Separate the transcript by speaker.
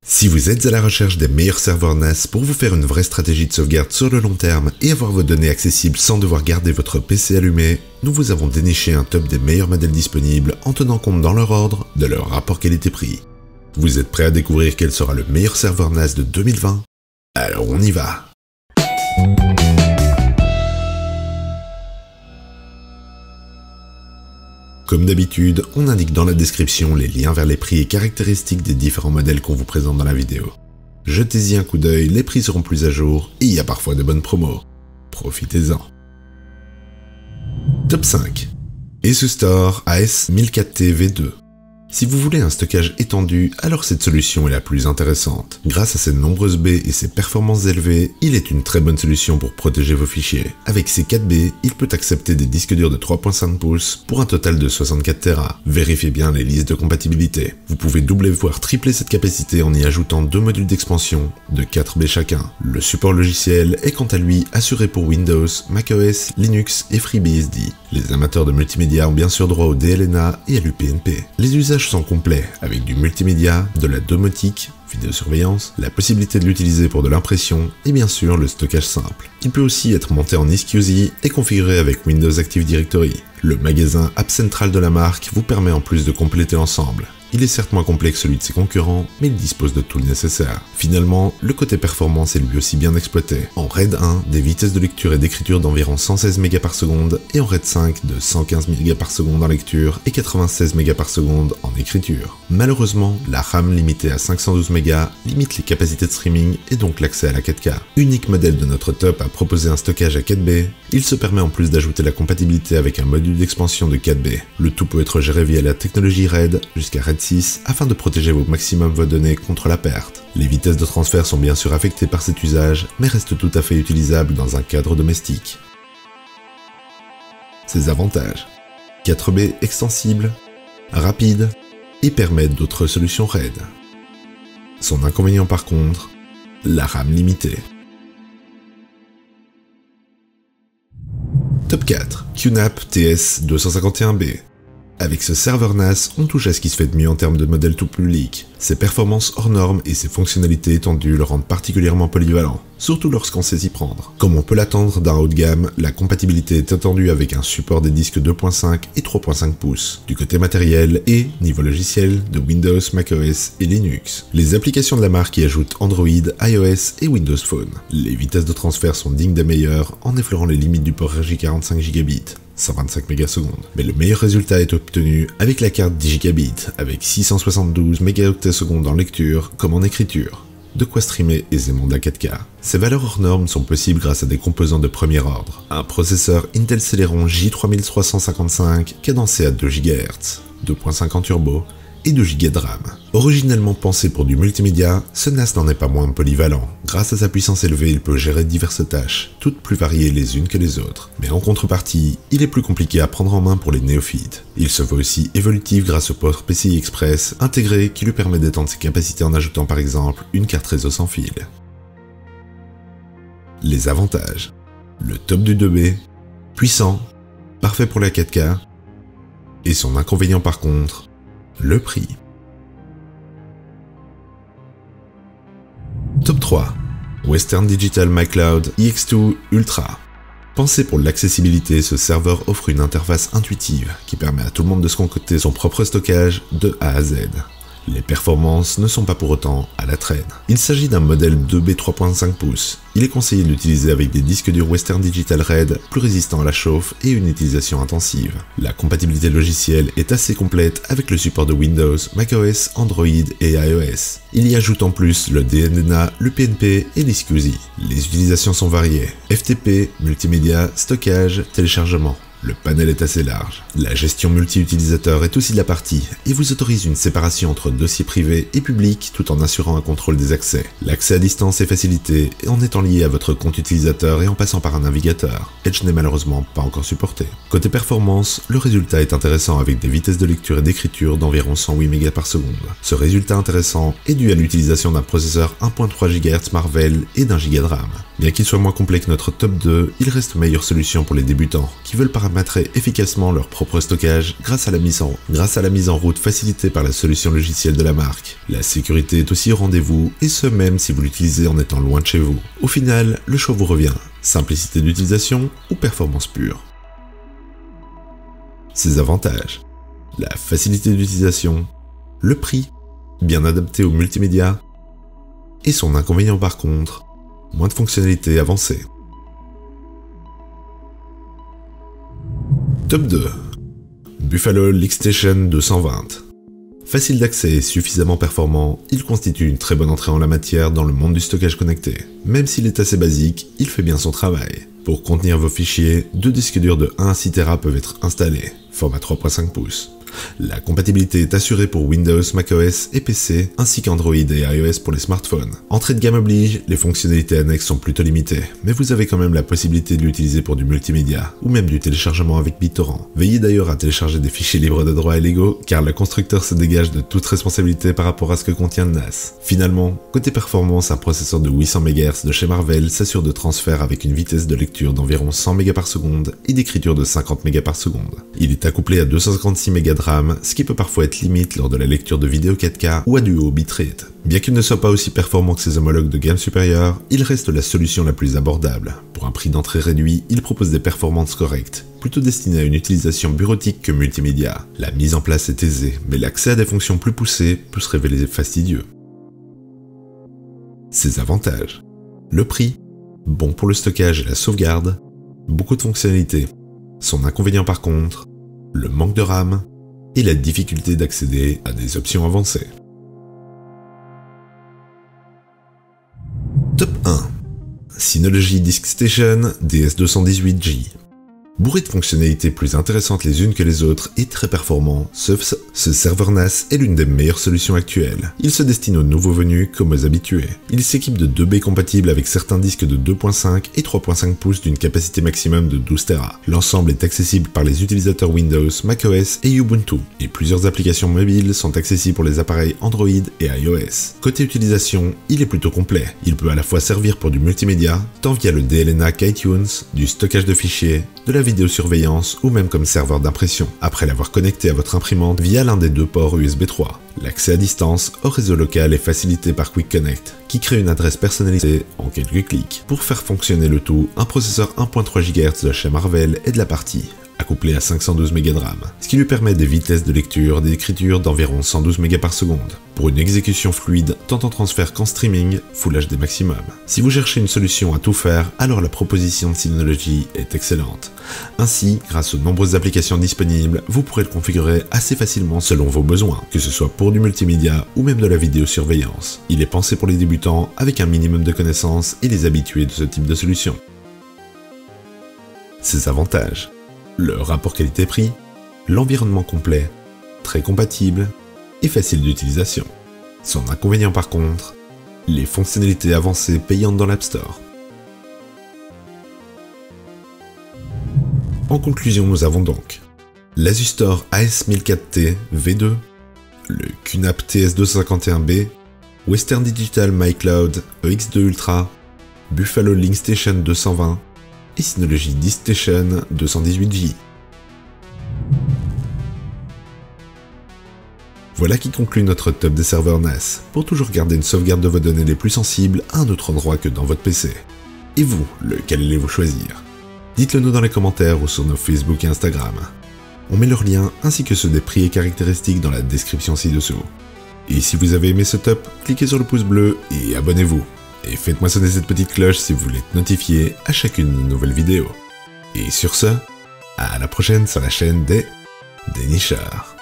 Speaker 1: Si vous êtes à la recherche des meilleurs serveurs NAS pour vous faire une vraie stratégie de sauvegarde sur le long terme et avoir vos données accessibles sans devoir garder votre PC allumé, nous vous avons déniché un top des meilleurs modèles disponibles en tenant compte dans leur ordre de leur rapport qualité-prix. Vous êtes prêts à découvrir quel sera le meilleur serveur NAS de 2020? Alors on y va! Comme d'habitude, on indique dans la description les liens vers les prix et caractéristiques des différents modèles qu'on vous présente dans la vidéo. Jetez-y un coup d'œil, les prix seront plus à jour et il y a parfois de bonnes promos. Profitez-en. Top 5. ASUSTOR AS1004T V2. Si vous voulez un stockage étendu, alors cette solution est la plus intéressante. Grâce à ses nombreuses baies et ses performances élevées, il est une très bonne solution pour protéger vos fichiers. Avec ses 4 baies, il peut accepter des disques durs de 3.5 pouces pour un total de 64 Tera. Vérifiez bien les listes de compatibilité. Vous pouvez doubler voire tripler cette capacité en y ajoutant 2 modules d'expansion de 4 baies chacun. Le support logiciel est quant à lui assuré pour Windows, macOS, Linux et FreeBSD. Les amateurs de multimédia ont bien sûr droit au DLNA et à l'UPnP. Les usages sont complets, avec du multimédia, de la domotique, vidéosurveillance, la possibilité de l'utiliser pour de l'impression et bien sûr le stockage simple. Il peut aussi être monté en eSCSI et configuré avec Windows Active Directory. Le magasin App Central de la marque vous permet en plus de compléter l'ensemble. Il est certes moins complet que celui de ses concurrents, mais il dispose de tout le nécessaire. Finalement, le côté performance est lui aussi bien exploité. En RAID 1, des vitesses de lecture et d'écriture d'environ 116 Mbps et en RAID 5 de 115 Mbps en lecture et 96 Mbps en écriture. Malheureusement, la RAM limitée à 512 Mb limite les capacités de streaming et donc l'accès à la 4K. Unique modèle de notre top à proposer un stockage à 4B, il se permet en plus d'ajouter la compatibilité avec un module d'expansion de 4B. Le tout peut être géré via la technologie RAID jusqu'à RAID 6 afin de protéger au maximum vos données contre la perte. Les vitesses de transfert sont bien sûr affectées par cet usage, mais restent tout à fait utilisables dans un cadre domestique. Ses avantages: 4B extensible, rapide et permettent d'autres solutions RAID. Son inconvénient par contre, la RAM limitée. Top 4. QNAP TS251B. Avec ce serveur NAS, on touche à ce qui se fait de mieux en termes de modèle tout public. Ses performances hors normes et ses fonctionnalités étendues le rendent particulièrement polyvalent, surtout lorsqu'on sait s'y prendre. Comme on peut l'attendre d'un haut de gamme, la compatibilité est étendue avec un support des disques 2.5 et 3.5 pouces, du côté matériel et, niveau logiciel, de Windows, macOS et Linux. Les applications de la marque y ajoutent Android, iOS et Windows Phone. Les vitesses de transfert sont dignes des meilleures en effleurant les limites du port RJ45 Gb. 125 Ms, mais le meilleur résultat est obtenu avec la carte 10 Gb, avec 672 Ms en lecture comme en écriture. De quoi streamer aisément de la 4K. Ces valeurs hors normes sont possibles grâce à des composants de premier ordre. Un processeur Intel Celeron J3355 cadencé à 2 GHz, 2.5 en turbo, et 2 Go de RAM. Originellement pensé pour du multimédia, ce NAS n'en est pas moins polyvalent. Grâce à sa puissance élevée, il peut gérer diverses tâches, toutes plus variées les unes que les autres. Mais en contrepartie, il est plus compliqué à prendre en main pour les néophytes. Il se veut aussi évolutif grâce au port PCI Express intégré qui lui permet d'étendre ses capacités en ajoutant par exemple une carte réseau sans fil. Les avantages: le top du 2B, puissant, parfait pour la 4K, et son inconvénient par contre, le prix. Top 3. Western Digital MyCloud EX2 Ultra. Pensé pour l'accessibilité, ce serveur offre une interface intuitive qui permet à tout le monde de se concocter son propre stockage de A à Z. Les performances ne sont pas pour autant à la traîne. Il s'agit d'un modèle 2B 3.5 pouces. Il est conseillé de l'utiliser avec des disques durs Western Digital RAID plus résistants à la chauffe et une utilisation intensive. La compatibilité logicielle est assez complète avec le support de Windows, macOS, Android et iOS. Il y ajoute en plus le DLNA, l'UPnP et l'eSCSI. Les utilisations sont variées: FTP, multimédia, stockage, téléchargement. Le panel est assez large. La gestion multi-utilisateur est aussi de la partie et vous autorise une séparation entre dossiers privés et publics tout en assurant un contrôle des accès. L'accès à distance est facilité en étant lié à votre compte utilisateur et en passant par un navigateur. Edge n'est malheureusement pas encore supporté. Côté performance, le résultat est intéressant avec des vitesses de lecture et d'écriture d'environ 108 Mbps. Ce résultat intéressant est dû à l'utilisation d'un processeur 1.3 GHz Marvell et d'un Go de RAM. Bien qu'il soit moins complet que notre top 2, il reste meilleure solution pour les débutants qui veulent paramétrer efficacement leur propre stockage grâce à la mise en route facilitée par la solution logicielle de la marque. La sécurité est aussi au rendez-vous, et ce même si vous l'utilisez en étant loin de chez vous. Au final, le choix vous revient, simplicité d'utilisation ou performance pure. Ses avantages: la facilité d'utilisation, le prix, bien adapté au multimédia, et son inconvénient par contre, moins de fonctionnalités avancées. Top 2. Buffalo LinkStation 220. Facile d'accès et suffisamment performant, il constitue une très bonne entrée en la matière dans le monde du stockage connecté. Même s'il est assez basique, il fait bien son travail. Pour contenir vos fichiers, 2 disques durs de 1 à 6 Tera peuvent être installés, format 3.5 pouces. La compatibilité est assurée pour Windows, macOS et PC, ainsi qu'Android et iOS pour les smartphones. Entrée de gamme oblige, les fonctionnalités annexes sont plutôt limitées, mais vous avez quand même la possibilité de l'utiliser pour du multimédia, ou même du téléchargement avec BitTorrent. Veillez d'ailleurs à télécharger des fichiers libres de droits et légaux, car le constructeur se dégage de toute responsabilité par rapport à ce que contient le NAS. Finalement, côté performance, un processeur de 800 MHz de chez Marvell s'assure de transfert avec une vitesse de lecture d'environ 100 MB par seconde et d'écriture de 50 MB par seconde. Il est accouplé à 256 MB de RAM, ce qui peut parfois être limite lors de la lecture de vidéos 4K ou à du haut bitrate. Bien qu'il ne soit pas aussi performant que ses homologues de gamme supérieure, il reste la solution la plus abordable. Pour un prix d'entrée réduit, il propose des performances correctes, plutôt destinées à une utilisation bureautique que multimédia. La mise en place est aisée, mais l'accès à des fonctions plus poussées peut se révéler fastidieux. Ses avantages: le prix, bon pour le stockage et la sauvegarde, beaucoup de fonctionnalités. Son inconvénient par contre, le manque de RAM et la difficulté d'accéder à des options avancées. Top 1. Synology DiskStation DS218J. Bourré de fonctionnalités plus intéressantes les unes que les autres et très performant, ce serveur NAS est l'une des meilleures solutions actuelles. Il se destine aux nouveaux venus comme aux habitués. Il s'équipe de 2 baies compatibles avec certains disques de 2.5 et 3.5 pouces d'une capacité maximum de 12 Tera. L'ensemble est accessible par les utilisateurs Windows, macOS et Ubuntu, et plusieurs applications mobiles sont accessibles pour les appareils Android et iOS. Côté utilisation, il est plutôt complet. Il peut à la fois servir pour du multimédia, tant via le DLNA iTunes, du stockage de fichiers, de la vidéosurveillance ou même comme serveur d'impression, après l'avoir connecté à votre imprimante via l'un des 2 ports USB 3. L'accès à distance au réseau local est facilité par Quick Connect, qui crée une adresse personnalisée en quelques clics. Pour faire fonctionner le tout, un processeur 1.3 GHz de chez Marvell est de la partie, accouplé à 512 MB de RAM, ce qui lui permet des vitesses de lecture et d'écriture d'environ 112 MB par seconde, pour une exécution fluide tant en transfert qu'en streaming, Full HD maximum. Si vous cherchez une solution à tout faire, alors la proposition de Synology est excellente. Ainsi, grâce aux nombreuses applications disponibles, vous pourrez le configurer assez facilement selon vos besoins, que ce soit pour du multimédia ou même de la vidéosurveillance. Il est pensé pour les débutants avec un minimum de connaissances et les habitués de ce type de solution. Ses avantages: le rapport qualité-prix, l'environnement complet, très compatible et facile d'utilisation. Son inconvénient par contre, les fonctionnalités avancées payantes dans l'App Store. En conclusion, nous avons donc l'Asustor AS1004T V2, le QNAP TS251B, Western Digital MyCloud EX2 Ultra, Buffalo LinkStation 220 et Synology DiskStation 218J. Voilà qui conclut notre top des serveurs NAS, pour toujours garder une sauvegarde de vos données les plus sensibles à un autre endroit que dans votre PC. Et vous, lequel allez-vous choisir? Dites-le nous dans les commentaires ou sur nos Facebook et Instagram. On met leurs liens ainsi que ceux des prix et caractéristiques dans la description ci-dessous. Et si vous avez aimé ce top, cliquez sur le pouce bleu et abonnez-vous. Et faites-moi sonner cette petite cloche si vous voulez être notifié à chacune de nos nouvelles vidéos. Et sur ce, à la prochaine sur la chaîne des Dénicheurs.